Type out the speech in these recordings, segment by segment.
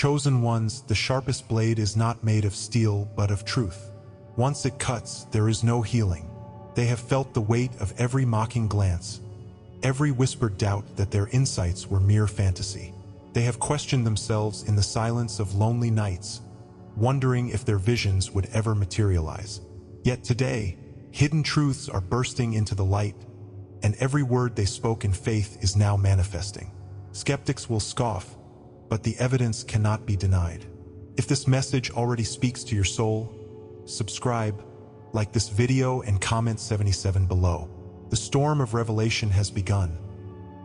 Chosen ones, the sharpest blade is not made of steel but of truth. Once it cuts, there is no healing. They have felt the weight of every mocking glance, every whispered doubt that their insights were mere fantasy. They have questioned themselves in the silence of lonely nights, wondering if their visions would ever materialize. Yet today, hidden truths are bursting into the light, and every word they spoke in faith is now manifesting. Skeptics will scoff, but the evidence cannot be denied. If this message already speaks to your soul, subscribe, like this video, and comment 77 below. The storm of revelation has begun.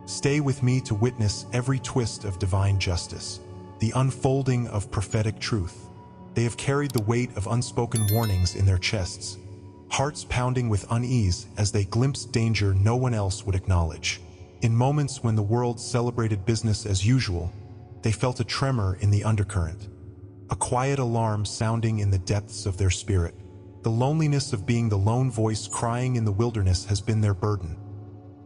Stay with me to witness every twist of divine justice, the unfolding of prophetic truth. They have carried the weight of unspoken warnings in their chests, hearts pounding with unease as they glimpse danger no one else would acknowledge. In moments when the world celebrated business as usual, they felt a tremor in the undercurrent, a quiet alarm sounding in the depths of their spirit. The loneliness of being the lone voice crying in the wilderness has been their burden.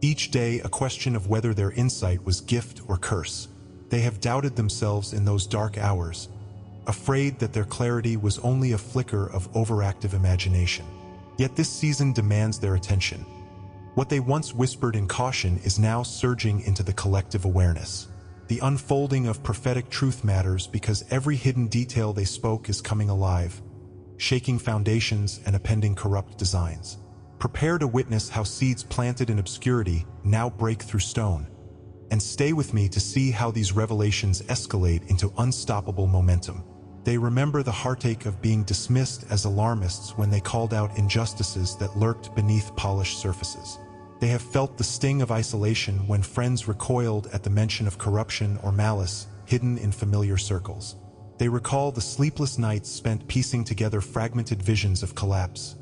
Each day a question of whether their insight was gift or curse. They have doubted themselves in those dark hours, afraid that their clarity was only a flicker of overactive imagination. Yet this season demands their attention. What they once whispered in caution is now surging into the collective awareness. The unfolding of prophetic truth matters because every hidden detail they spoke is coming alive, shaking foundations and appending corrupt designs. Prepare to witness how seeds planted in obscurity now break through stone. And stay with me to see how these revelations escalate into unstoppable momentum. They remember the heartache of being dismissed as alarmists when they called out injustices that lurked beneath polished surfaces. They have felt the sting of isolation when friends recoiled at the mention of corruption or malice hidden in familiar circles. They recall the sleepless nights spent piecing together fragmented visions of collapse.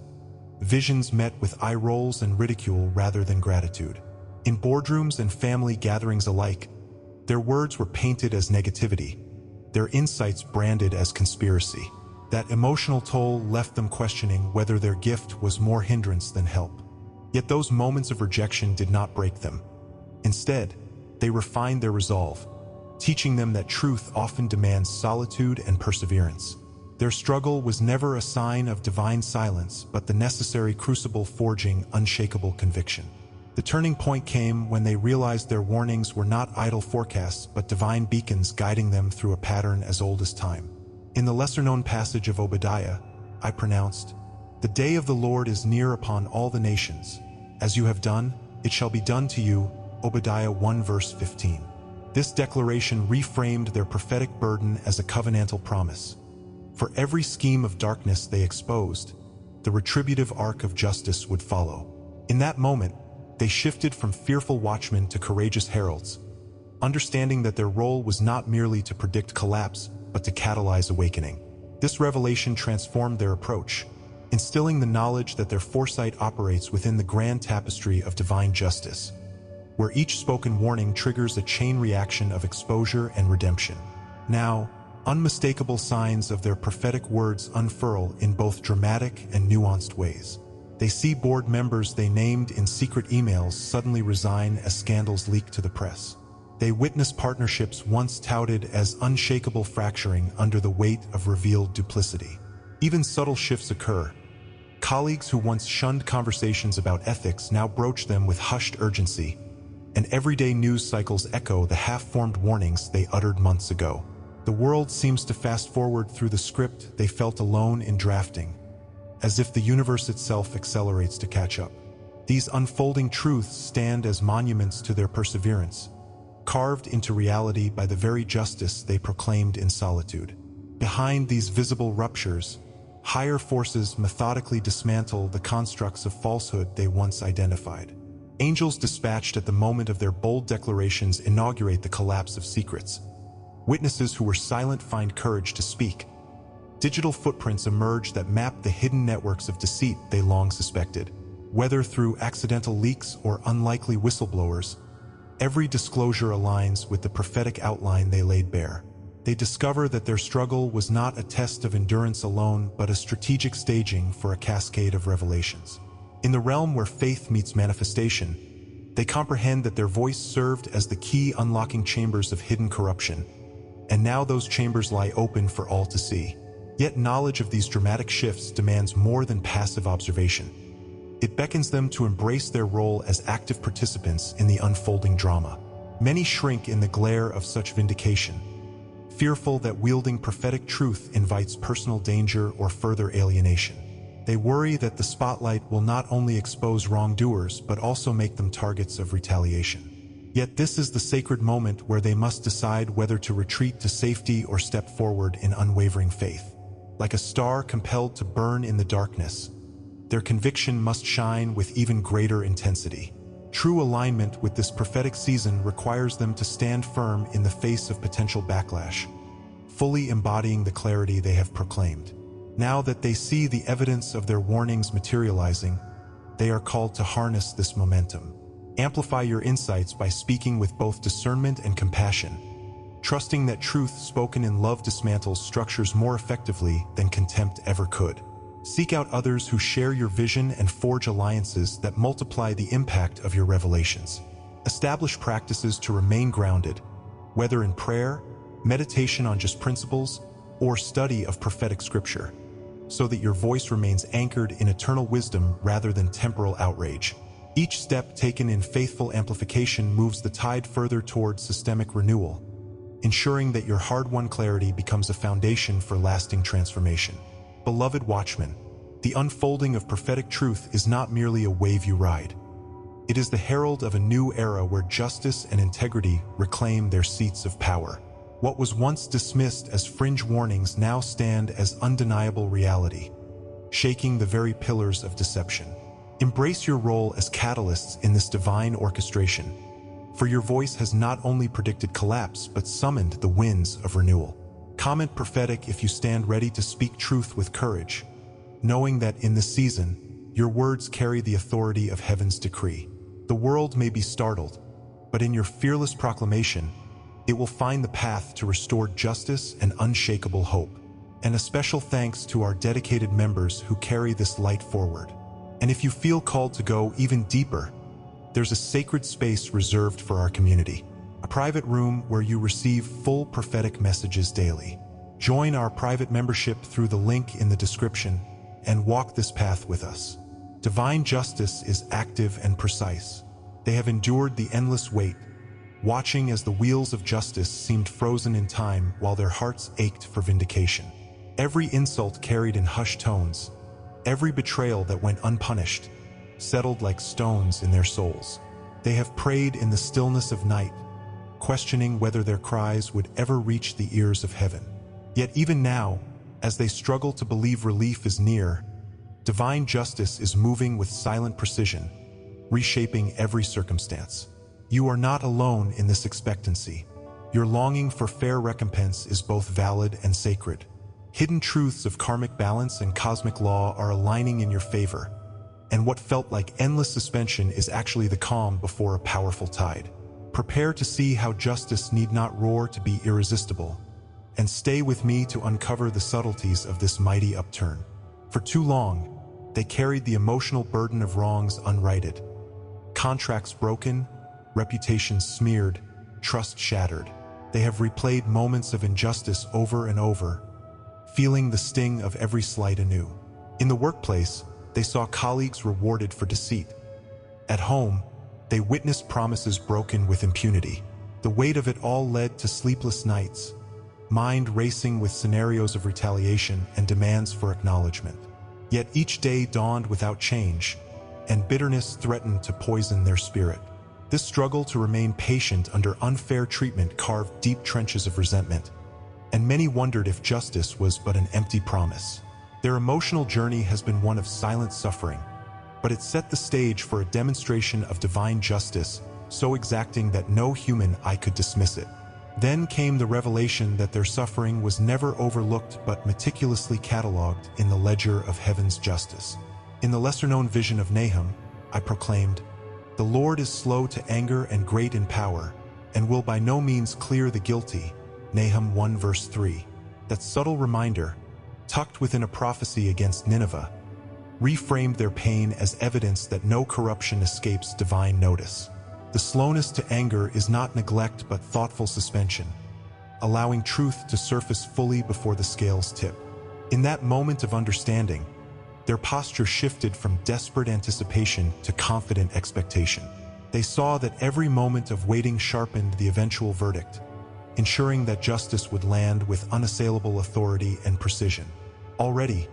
Visions met with eye rolls and ridicule rather than gratitude. In boardrooms and family gatherings alike, their words were painted as negativity, their insights branded as conspiracy. That emotional toll left them questioning whether their gift was more hindrance than help. Yet those moments of rejection did not break them. Instead, they refined their resolve, teaching them that truth often demands solitude and perseverance. Their struggle was never a sign of divine silence, but the necessary crucible forging unshakable conviction. The turning point came when they realized their warnings were not idle forecasts, but divine beacons guiding them through a pattern as old as time. In the lesser-known passage of Obadiah, I pronounced, "The day of the Lord is near upon all the nations. As you have done, it shall be done to you." Obadiah 1 verse 15. This declaration reframed their prophetic burden as a covenantal promise. For every scheme of darkness they exposed, the retributive arc of justice would follow. In that moment, they shifted from fearful watchmen to courageous heralds, understanding that their role was not merely to predict collapse, but to catalyze awakening. This revelation transformed their approach, instilling the knowledge that their foresight operates within the grand tapestry of divine justice, where each spoken warning triggers a chain reaction of exposure and redemption. Now, unmistakable signs of their prophetic words unfurl in both dramatic and nuanced ways. They see board members they named in secret emails suddenly resign as scandals leak to the press. They witness partnerships once touted as unshakable fracturing under the weight of revealed duplicity. Even subtle shifts occur. Colleagues who once shunned conversations about ethics now broach them with hushed urgency, and everyday news cycles echo the half-formed warnings they uttered months ago. The world seems to fast-forward through the script they felt alone in drafting, as if the universe itself accelerates to catch up. These unfolding truths stand as monuments to their perseverance, carved into reality by the very justice they proclaimed in solitude. Behind these visible ruptures, higher forces methodically dismantle the constructs of falsehood they once identified. Angels dispatched at the moment of their bold declarations inaugurate the collapse of secrets. Witnesses who were silent find courage to speak. Digital footprints emerge that map the hidden networks of deceit they long suspected. Whether through accidental leaks or unlikely whistleblowers, every disclosure aligns with the prophetic outline they laid bare. They discover that their struggle was not a test of endurance alone, but a strategic staging for a cascade of revelations. In the realm where faith meets manifestation, they comprehend that their voice served as the key unlocking chambers of hidden corruption, and now those chambers lie open for all to see. Yet knowledge of these dramatic shifts demands more than passive observation. It beckons them to embrace their role as active participants in the unfolding drama. Many shrink in the glare of such vindication, fearful that wielding prophetic truth invites personal danger or further alienation. They worry that the spotlight will not only expose wrongdoers but also make them targets of retaliation. Yet this is the sacred moment where they must decide whether to retreat to safety or step forward in unwavering faith. Like a star compelled to burn in the darkness, their conviction must shine with even greater intensity. True alignment with this prophetic season requires them to stand firm in the face of potential backlash, fully embodying the clarity they have proclaimed. Now that they see the evidence of their warnings materializing, they are called to harness this momentum. Amplify your insights by speaking with both discernment and compassion, trusting that truth spoken in love dismantles structures more effectively than contempt ever could. Seek out others who share your vision and forge alliances that multiply the impact of your revelations. Establish practices to remain grounded, whether in prayer, meditation on just principles, or study of prophetic scripture, so that your voice remains anchored in eternal wisdom rather than temporal outrage. Each step taken in faithful amplification moves the tide further towards systemic renewal, ensuring that your hard-won clarity becomes a foundation for lasting transformation. Beloved watchmen, the unfolding of prophetic truth is not merely a wave you ride. It is the herald of a new era where justice and integrity reclaim their seats of power. What was once dismissed as fringe warnings now stand as undeniable reality, shaking the very pillars of deception. Embrace your role as catalysts in this divine orchestration, for your voice has not only predicted collapse but summoned the winds of renewal. Comment prophetic if you stand ready to speak truth with courage, knowing that in this season, your words carry the authority of heaven's decree. The world may be startled, but in your fearless proclamation, it will find the path to restored justice and unshakable hope. And a special thanks to our dedicated members who carry this light forward. And if you feel called to go even deeper, there's a sacred space reserved for our community, a private room where you receive full prophetic messages daily. Join our private membership through the link in the description and walk this path with us. Divine justice is active and precise. They have endured the endless wait, watching as the wheels of justice seemed frozen in time while their hearts ached for vindication. Every insult carried in hushed tones, every betrayal that went unpunished, settled like stones in their souls. They have prayed in the stillness of night, questioning whether their cries would ever reach the ears of heaven. Yet even now, as they struggle to believe relief is near, divine justice is moving with silent precision, reshaping every circumstance. You are not alone in this expectancy. Your longing for fair recompense is both valid and sacred. Hidden truths of karmic balance and cosmic law are aligning in your favor, and what felt like endless suspension is actually the calm before a powerful tide. Prepare to see how justice need not roar to be irresistible, and stay with me to uncover the subtleties of this mighty upturn. For too long, they carried the emotional burden of wrongs unrighted. Contracts broken, reputations smeared, trust shattered. They have replayed moments of injustice over and over, feeling the sting of every slight anew. In the workplace, they saw colleagues rewarded for deceit. At home, they witnessed promises broken with impunity. The weight of it all led to sleepless nights, mind racing with scenarios of retaliation and demands for acknowledgement. Yet each day dawned without change, and bitterness threatened to poison their spirit. This struggle to remain patient under unfair treatment carved deep trenches of resentment, and many wondered if justice was but an empty promise. Their emotional journey has been one of silent suffering, but it set the stage for a demonstration of divine justice so exacting that no human eye could dismiss it. Then came the revelation that their suffering was never overlooked but meticulously catalogued in the ledger of heaven's justice. In the lesser-known vision of Nahum, I proclaimed, "The Lord is slow to anger and great in power, and will by no means clear the guilty." Nahum 1 verse 3. That subtle reminder, tucked within a prophecy against Nineveh, reframed their pain as evidence that no corruption escapes divine notice. The slowness to anger is not neglect but thoughtful suspension, allowing truth to surface fully before the scales tip. In that moment of understanding, their posture shifted from desperate anticipation to confident expectation. They saw that every moment of waiting sharpened the eventual verdict, ensuring that justice would land with unassailable authority and precision. Already,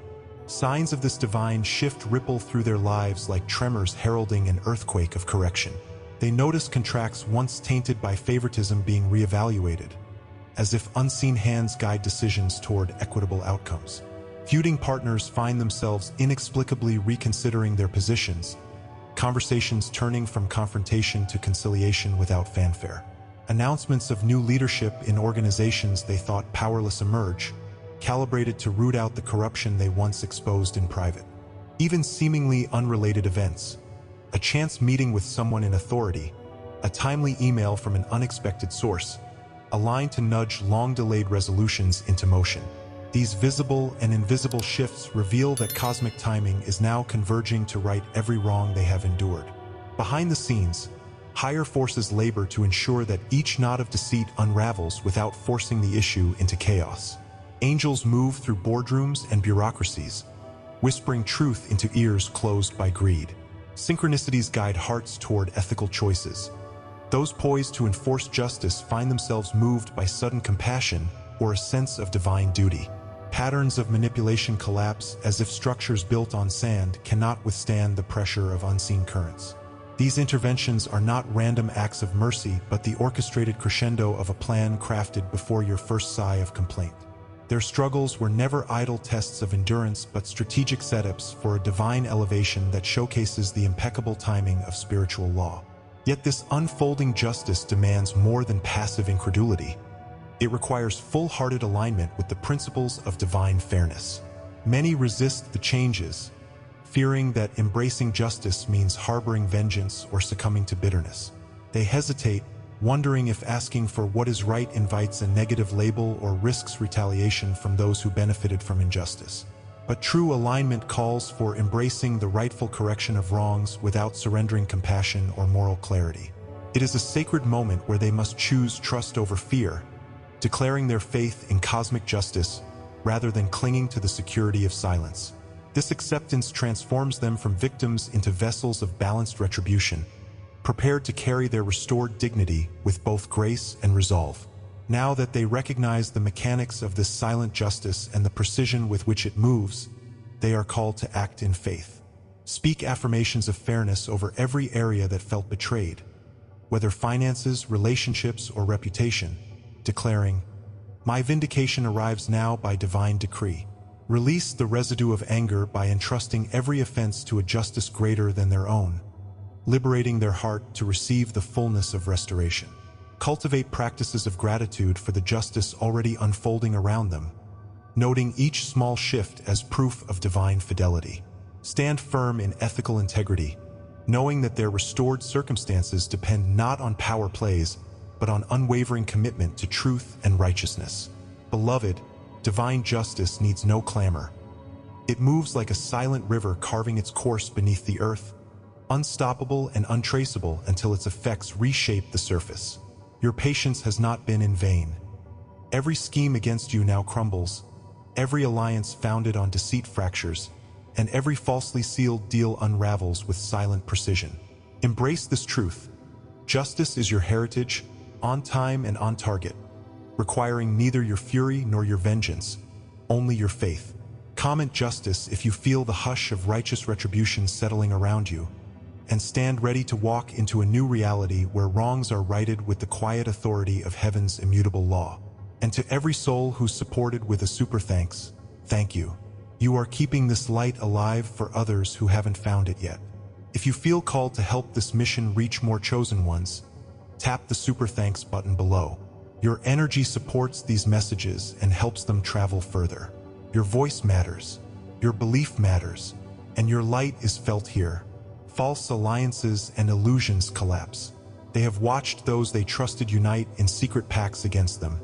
signs of this divine shift ripple through their lives like tremors heralding an earthquake of correction. They notice contracts once tainted by favoritism being reevaluated, as if unseen hands guide decisions toward equitable outcomes. Feuding partners find themselves inexplicably reconsidering their positions, conversations turning from confrontation to conciliation without fanfare. Announcements of new leadership in organizations they thought powerless emerge, calibrated to root out the corruption they once exposed in private. Even seemingly unrelated events, a chance meeting with someone in authority, a timely email from an unexpected source, align to nudge long-delayed resolutions into motion. These visible and invisible shifts reveal that cosmic timing is now converging to right every wrong they have endured. Behind the scenes, higher forces labor to ensure that each knot of deceit unravels without forcing the issue into chaos. Angels move through boardrooms and bureaucracies, whispering truth into ears closed by greed. Synchronicities guide hearts toward ethical choices. Those poised to enforce justice find themselves moved by sudden compassion or a sense of divine duty. Patterns of manipulation collapse as if structures built on sand cannot withstand the pressure of unseen currents. These interventions are not random acts of mercy, but the orchestrated crescendo of a plan crafted before your first sigh of complaint. Their struggles were never idle tests of endurance, but strategic setups for a divine elevation that showcases the impeccable timing of spiritual law. Yet this unfolding justice demands more than passive incredulity. It requires full-hearted alignment with the principles of divine fairness. Many resist the changes, fearing that embracing justice means harboring vengeance or succumbing to bitterness. They hesitate, wondering if asking for what is right invites a negative label or risks retaliation from those who benefited from injustice. But true alignment calls for embracing the rightful correction of wrongs without surrendering compassion or moral clarity. It is a sacred moment where they must choose trust over fear, declaring their faith in cosmic justice rather than clinging to the security of silence. This acceptance transforms them from victims into vessels of balanced retribution, prepared to carry their restored dignity with both grace and resolve. Now that they recognize the mechanics of this silent justice and the precision with which it moves, they are called to act in faith. Speak affirmations of fairness over every area that felt betrayed, whether finances, relationships, or reputation, declaring, "My vindication arrives now by divine decree." Release the residue of anger by entrusting every offense to a justice greater than their own, liberating their heart to receive the fullness of restoration. Cultivate practices of gratitude for the justice already unfolding around them, noting each small shift as proof of divine fidelity. Stand firm in ethical integrity, knowing that their restored circumstances depend not on power plays, but on unwavering commitment to truth and righteousness. Beloved, divine justice needs no clamor. It moves like a silent river carving its course beneath the earth, unstoppable and untraceable until its effects reshape the surface. Your patience has not been in vain. Every scheme against you now crumbles, every alliance founded on deceit fractures, and every falsely sealed deal unravels with silent precision. Embrace this truth. Justice is your heritage, on time and on target, requiring neither your fury nor your vengeance, only your faith. Comment justice if you feel the hush of righteous retribution settling around you, and stand ready to walk into a new reality where wrongs are righted with the quiet authority of heaven's immutable law. And to every soul who's supported with a super thanks, thank you. You are keeping this light alive for others who haven't found it yet. If you feel called to help this mission reach more chosen ones, tap the super thanks button below. Your energy supports these messages and helps them travel further. Your voice matters, your belief matters, and your light is felt here. False alliances and illusions collapse. They have watched those they trusted unite in secret pacts against them,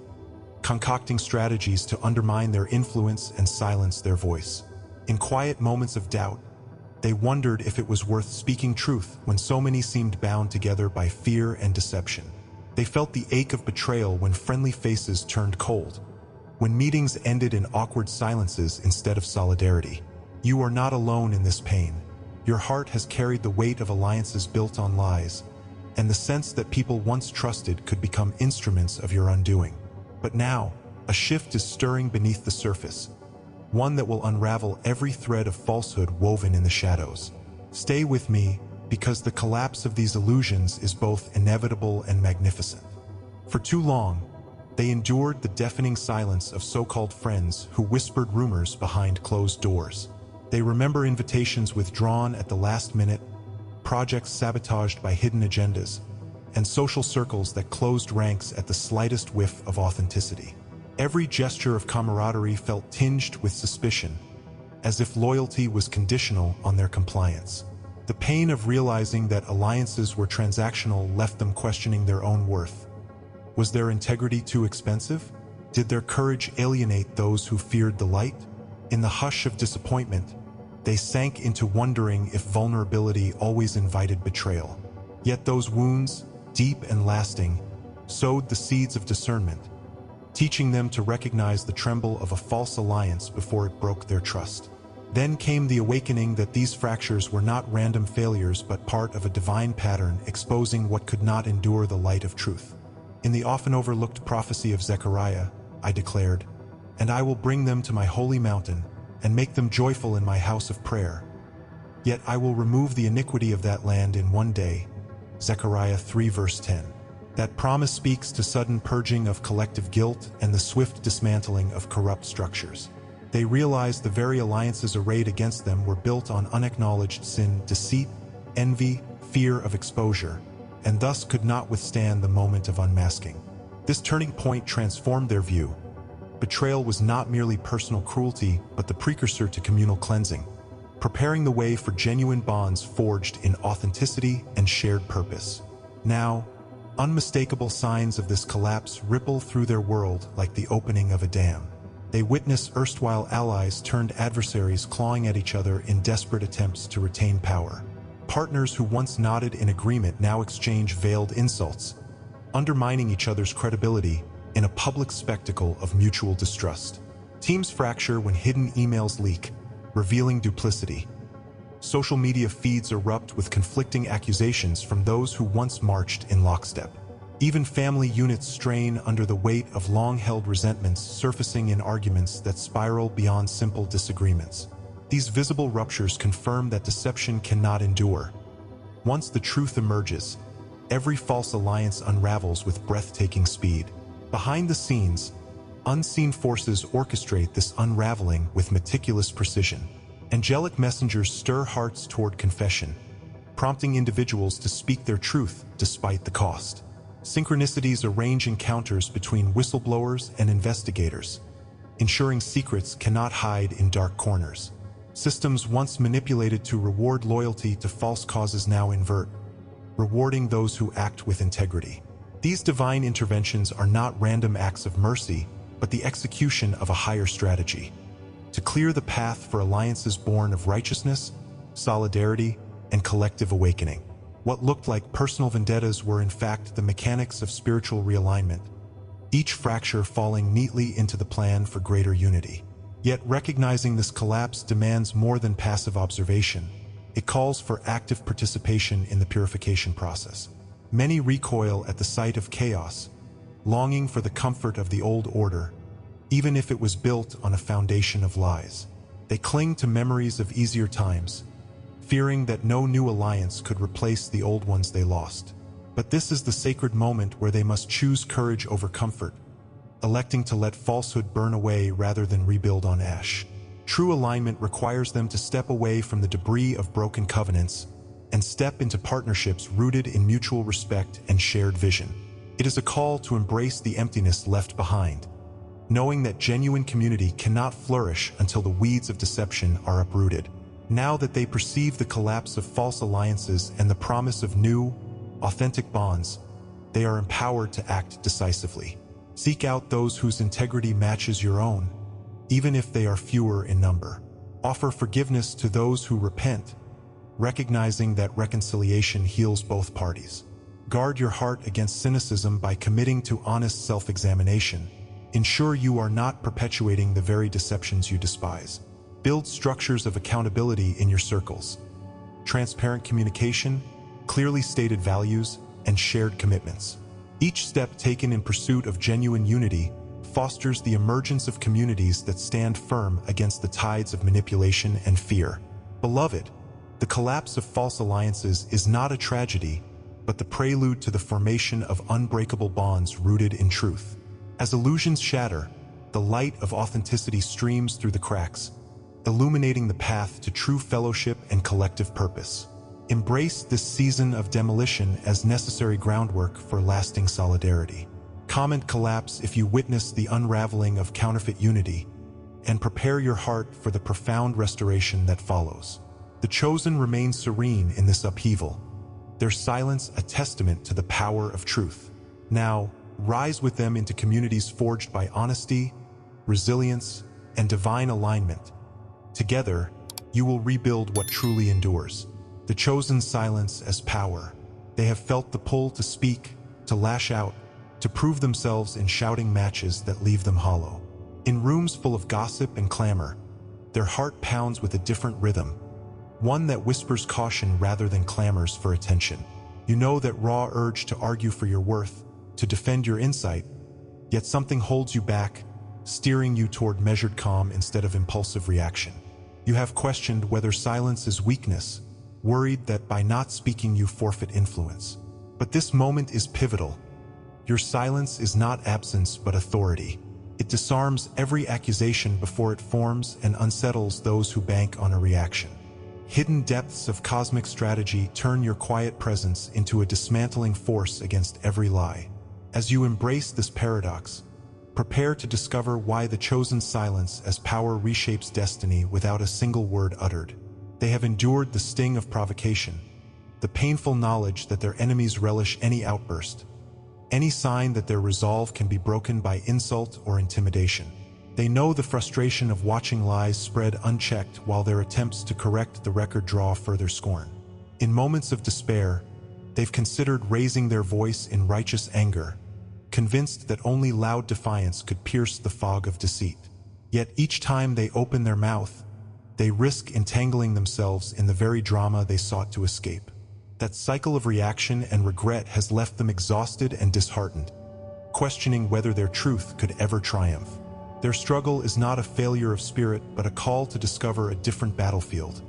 concocting strategies to undermine their influence and silence their voice. In quiet moments of doubt, they wondered if it was worth speaking truth when so many seemed bound together by fear and deception. They felt the ache of betrayal when friendly faces turned cold, when meetings ended in awkward silences instead of solidarity. You are not alone in this pain. Your heart has carried the weight of alliances built on lies, and the sense that people once trusted could become instruments of your undoing. But now, a shift is stirring beneath the surface, one that will unravel every thread of falsehood woven in the shadows. Stay with me, because the collapse of these illusions is both inevitable and magnificent. For too long, they endured the deafening silence of so-called friends who whispered rumors behind closed doors. They remember invitations withdrawn at the last minute, projects sabotaged by hidden agendas, and social circles that closed ranks at the slightest whiff of authenticity. Every gesture of camaraderie felt tinged with suspicion, as if loyalty was conditional on their compliance. The pain of realizing that alliances were transactional left them questioning their own worth. Was their integrity too expensive? Did their courage alienate those who feared the light? In the hush of disappointment, they sank into wondering if vulnerability always invited betrayal. Yet those wounds, deep and lasting, sowed the seeds of discernment, teaching them to recognize the tremble of a false alliance before it broke their trust. Then came the awakening that these fractures were not random failures but part of a divine pattern exposing what could not endure the light of truth. In the often overlooked prophecy of Zechariah, I declared, "And I will bring them to my holy mountain, and make them joyful in my house of prayer. Yet I will remove the iniquity of that land in one day." Zechariah 3 verse 10. That promise speaks to sudden purging of collective guilt and the swift dismantling of corrupt structures. They realized the very alliances arrayed against them were built on unacknowledged sin, deceit, envy, fear of exposure, and thus could not withstand the moment of unmasking. This turning point transformed their view. Betrayal was not merely personal cruelty, but the precursor to communal cleansing, preparing the way for genuine bonds forged in authenticity and shared purpose. Now, unmistakable signs of this collapse ripple through their world like the opening of a dam. They witness erstwhile allies turned adversaries clawing at each other in desperate attempts to retain power. Partners who once nodded in agreement now exchange veiled insults, undermining each other's credibility in a public spectacle of mutual distrust. Teams fracture when hidden emails leak, revealing duplicity. Social media feeds erupt with conflicting accusations from those who once marched in lockstep. Even family units strain under the weight of long-held resentments surfacing in arguments that spiral beyond simple disagreements. These visible ruptures confirm that deception cannot endure. Once the truth emerges, every false alliance unravels with breathtaking speed. Behind the scenes, unseen forces orchestrate this unraveling with meticulous precision. Angelic messengers stir hearts toward confession, prompting individuals to speak their truth despite the cost. Synchronicities arrange encounters between whistleblowers and investigators, ensuring secrets cannot hide in dark corners. Systems once manipulated to reward loyalty to false causes now invert, rewarding those who act with integrity. These divine interventions are not random acts of mercy, but the execution of a higher strategy, to clear the path for alliances born of righteousness, solidarity, and collective awakening. What looked like personal vendettas were in fact the mechanics of spiritual realignment, each fracture falling neatly into the plan for greater unity. Yet recognizing this collapse demands more than passive observation. It calls for active participation in the purification process. Many recoil at the sight of chaos, longing for the comfort of the old order, even if it was built on a foundation of lies. They cling to memories of easier times, fearing that no new alliance could replace the old ones they lost. But this is the sacred moment where they must choose courage over comfort, electing to let falsehood burn away rather than rebuild on ash. True alignment requires them to step away from the debris of broken covenants and step into partnerships rooted in mutual respect and shared vision. It is a call to embrace the emptiness left behind, knowing that genuine community cannot flourish until the weeds of deception are uprooted. Now that they perceive the collapse of false alliances and the promise of new, authentic bonds, they are empowered to act decisively. Seek out those whose integrity matches your own, even if they are fewer in number. Offer forgiveness to those who repent, recognizing that reconciliation heals both parties. Guard your heart against cynicism by committing to honest self-examination. Ensure you are not perpetuating the very deceptions you despise. Build structures of accountability in your circles. Transparent communication, clearly stated values, and shared commitments. Each step taken in pursuit of genuine unity fosters the emergence of communities that stand firm against the tides of manipulation and fear. Beloved, the collapse of false alliances is not a tragedy, but the prelude to the formation of unbreakable bonds rooted in truth. As illusions shatter, the light of authenticity streams through the cracks, illuminating the path to true fellowship and collective purpose. Embrace this season of demolition as necessary groundwork for lasting solidarity. Comment collapse if you witness the unraveling of counterfeit unity, and prepare your heart for the profound restoration that follows. The chosen remain serene in this upheaval, their silence a testament to the power of truth. Now, rise with them into communities forged by honesty, resilience, and divine alignment. Together, you will rebuild what truly endures. The chosen silence as power. They have felt the pull to speak, to lash out, to prove themselves in shouting matches that leave them hollow. In rooms full of gossip and clamor, their heart pounds with a different rhythm, one that whispers caution rather than clamors for attention. You know that raw urge to argue for your worth, to defend your insight, yet something holds you back, steering you toward measured calm instead of impulsive reaction. You have questioned whether silence is weakness, worried that by not speaking you forfeit influence. But this moment is pivotal. Your silence is not absence but authority. It disarms every accusation before it forms and unsettles those who bank on a reaction. Hidden depths of cosmic strategy turn your quiet presence into a dismantling force against every lie. As you embrace this paradox, prepare to discover why the chosen silence as power reshapes destiny without a single word uttered. They have endured the sting of provocation, the painful knowledge that their enemies relish any outburst, any sign that their resolve can be broken by insult or intimidation. They know the frustration of watching lies spread unchecked while their attempts to correct the record draw further scorn. In moments of despair, they've considered raising their voice in righteous anger, convinced that only loud defiance could pierce the fog of deceit. Yet each time they open their mouth, they risk entangling themselves in the very drama they sought to escape. That cycle of reaction and regret has left them exhausted and disheartened, questioning whether their truth could ever triumph. Their struggle is not a failure of spirit, but a call to discover a different battlefield,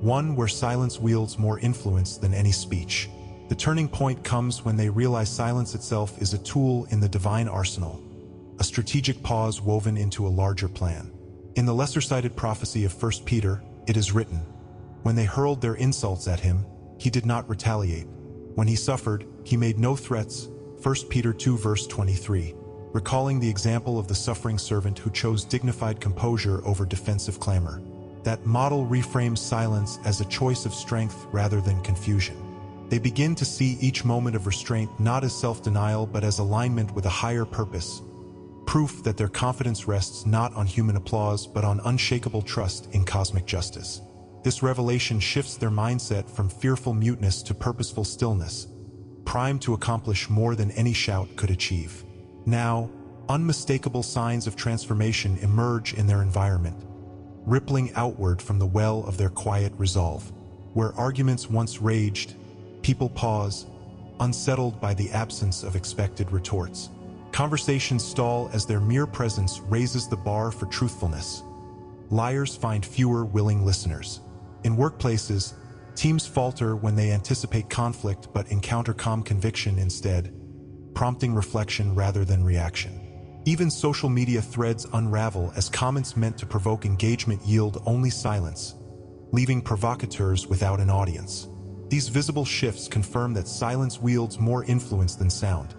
one where silence wields more influence than any speech. The turning point comes when they realize silence itself is a tool in the divine arsenal, a strategic pause woven into a larger plan. In the lesser-cited prophecy of 1 Peter, it is written, "When they hurled their insults at him, he did not retaliate. When he suffered, he made no threats." 1 Peter 2 verse 23, recalling the example of the suffering servant who chose dignified composure over defensive clamor. That model reframes silence as a choice of strength rather than confusion. They begin to see each moment of restraint not as self-denial but as alignment with a higher purpose, proof that their confidence rests not on human applause but on unshakable trust in cosmic justice. This revelation shifts their mindset from fearful muteness to purposeful stillness, primed to accomplish more than any shout could achieve. Now, unmistakable signs of transformation emerge in their environment, rippling outward from the well of their quiet resolve. Where arguments once raged, people pause, unsettled by the absence of expected retorts. Conversations stall as their mere presence raises the bar for truthfulness. Liars find fewer willing listeners. In workplaces, teams falter when they anticipate conflict but encounter calm conviction instead, prompting reflection rather than reaction. Even social media threads unravel as comments meant to provoke engagement yield only silence, leaving provocateurs without an audience. These visible shifts confirm that silence wields more influence than sound,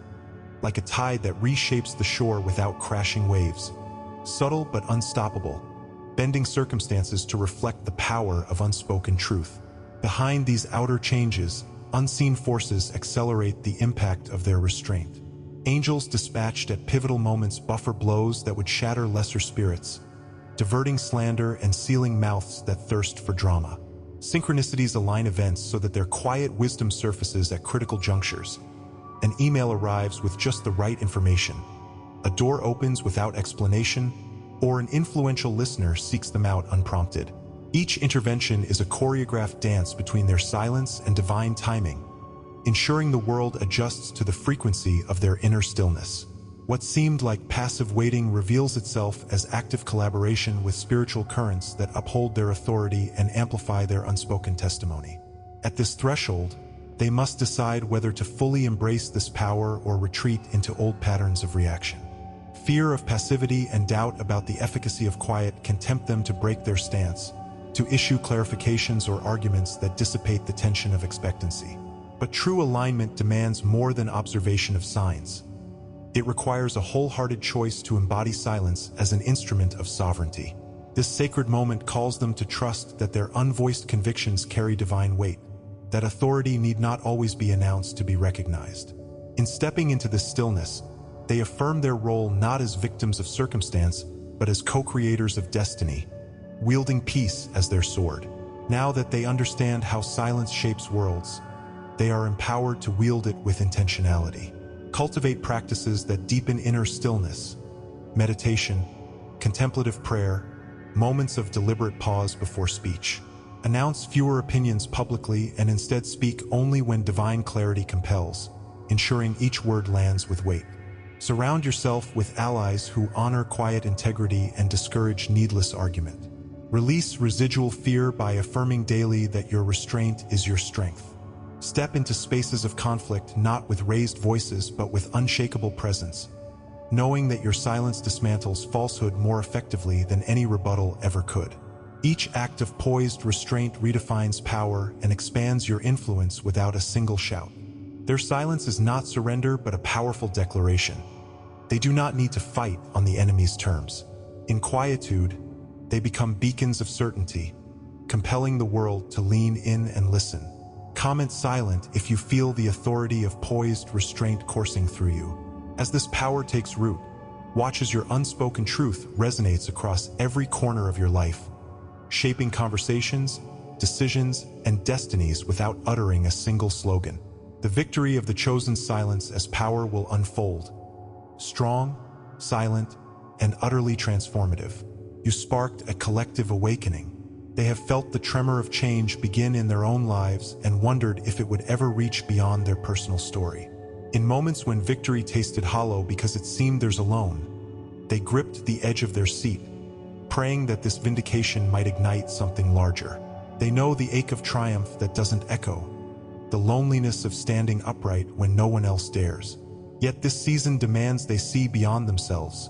like a tide that reshapes the shore without crashing waves. Subtle but unstoppable, bending circumstances to reflect the power of unspoken truth. Behind these outer changes, unseen forces accelerate the impact of their restraint. Angels dispatched at pivotal moments buffer blows that would shatter lesser spirits, diverting slander and sealing mouths that thirst for drama. Synchronicities align events so that their quiet wisdom surfaces at critical junctures. An email arrives with just the right information. A door opens without explanation, or an influential listener seeks them out unprompted. Each intervention is a choreographed dance between their silence and divine timing, ensuring the world adjusts to the frequency of their inner stillness. What seemed like passive waiting reveals itself as active collaboration with spiritual currents that uphold their authority and amplify their unspoken testimony. At this threshold, they must decide whether to fully embrace this power or retreat into old patterns of reaction. Fear of passivity and doubt about the efficacy of quiet can tempt them to break their stance, to issue clarifications or arguments that dissipate the tension of expectancy. But true alignment demands more than observation of signs. It requires a wholehearted choice to embody silence as an instrument of sovereignty. This sacred moment calls them to trust that their unvoiced convictions carry divine weight, that authority need not always be announced to be recognized. In stepping into this stillness, they affirm their role not as victims of circumstance, but as co-creators of destiny, wielding peace as their sword. Now that they understand how silence shapes worlds, they are empowered to wield it with intentionality. Cultivate practices that deepen inner stillness, meditation, contemplative prayer, moments of deliberate pause before speech. Announce fewer opinions publicly and instead speak only when divine clarity compels, ensuring each word lands with weight. Surround yourself with allies who honor quiet integrity and discourage needless argument. Release residual fear by affirming daily that your restraint is your strength. Step into spaces of conflict not with raised voices but with unshakable presence, knowing that your silence dismantles falsehood more effectively than any rebuttal ever could. Each act of poised restraint redefines power and expands your influence without a single shout. Their silence is not surrender but a powerful declaration. They do not need to fight on the enemy's terms. In quietude, they become beacons of certainty, compelling the world to lean in and listen. Comment silent if you feel the authority of poised restraint coursing through you. As this power takes root, watch as your unspoken truth resonates across every corner of your life, shaping conversations, decisions, and destinies without uttering a single slogan. The victory of the chosen silence as power will unfold. Strong, silent, and utterly transformative. You sparked a collective awakening. They have felt the tremor of change begin in their own lives and wondered if it would ever reach beyond their personal story. In moments when victory tasted hollow because it seemed theirs alone, they gripped the edge of their seat, praying that this vindication might ignite something larger. They know the ache of triumph that doesn't echo, the loneliness of standing upright when no one else dares. Yet this season demands they see beyond themselves,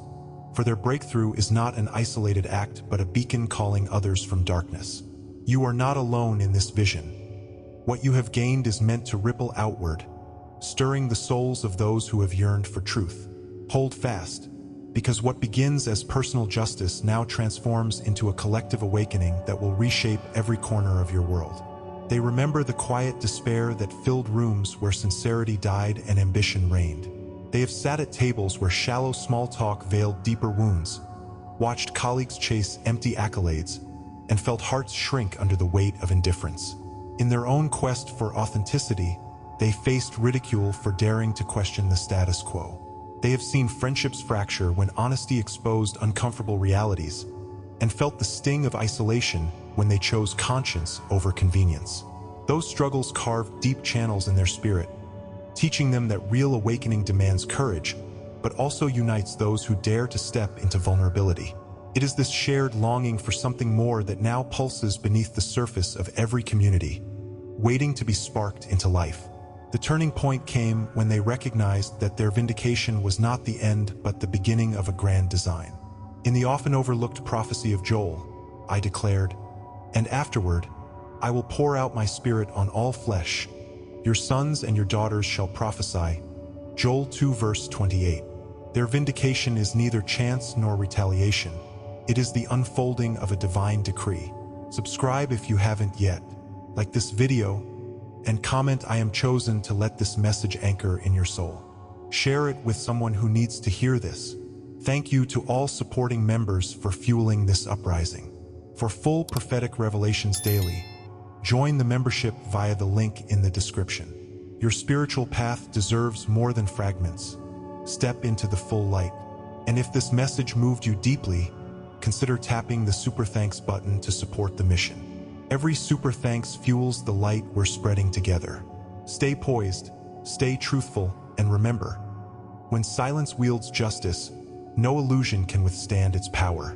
for their breakthrough is not an isolated act but a beacon calling others from darkness. You are not alone in this vision. What you have gained is meant to ripple outward, stirring the souls of those who have yearned for truth. Hold fast, because what begins as personal justice now transforms into a collective awakening that will reshape every corner of your world. They remember the quiet despair that filled rooms where sincerity died and ambition reigned. They have sat at tables where shallow small talk veiled deeper wounds, watched colleagues chase empty accolades, and felt hearts shrink under the weight of indifference. In their own quest for authenticity, they faced ridicule for daring to question the status quo. They have seen friendships fracture when honesty exposed uncomfortable realities, and felt the sting of isolation when they chose conscience over convenience. Those struggles carved deep channels in their spirit, teaching them that real awakening demands courage, but also unites those who dare to step into vulnerability. It is this shared longing for something more that now pulses beneath the surface of every community, waiting to be sparked into life. The turning point came when they recognized that their vindication was not the end but the beginning of a grand design. In the often overlooked prophecy of Joel, I declared, "And afterward, I will pour out my spirit on all flesh. Your sons and your daughters shall prophesy." Joel 2 verse 28. Their vindication is neither chance nor retaliation. It is the unfolding of a divine decree. Subscribe if you haven't yet, like this video, and comment "I am chosen" to let this message anchor in your soul. Share it with someone who needs to hear this. Thank you to all supporting members for fueling this uprising. For full prophetic revelations daily, Join the membership via the link in the description. Your spiritual path deserves more than fragments. Step into the full light. And if this message moved you deeply, consider tapping the Super Thanks button to support the mission. Every Super Thanks fuels the light we're spreading together. Stay poised, stay truthful, and remember, when silence wields justice, no illusion can withstand its power.